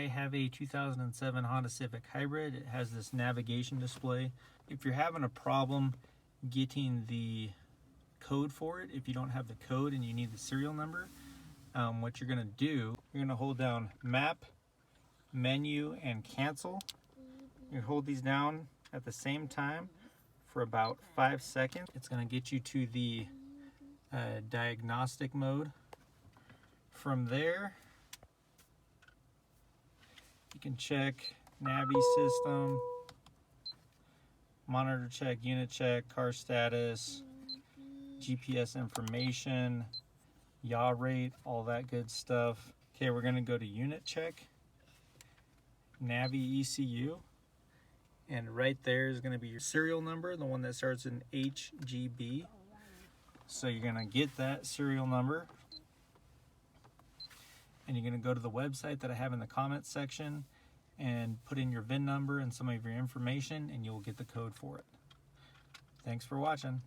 have a 2007 Honda Civic Hybrid. It has this navigation display. If you're having a problem getting the code for it, if you don't have the code and you need the serial number, what you're going to do, you're going to hold down Map, Menu, and Cancel. You hold these down at the same time for about 5 seconds. It's going to get you to the diagnostic mode. From there, you can check Navi system, monitor check, unit check, car status, GPS information, yaw rate, all that good stuff. Okay, we're going to go to unit check, Navi ECU, and right there is going to be your serial number, the one that starts in HGB. So you're going to get that serial number, and you're going to go to the website that I have in the comments section and put in your VIN number and some of your information, and you'll get the code for it. Thanks for watching.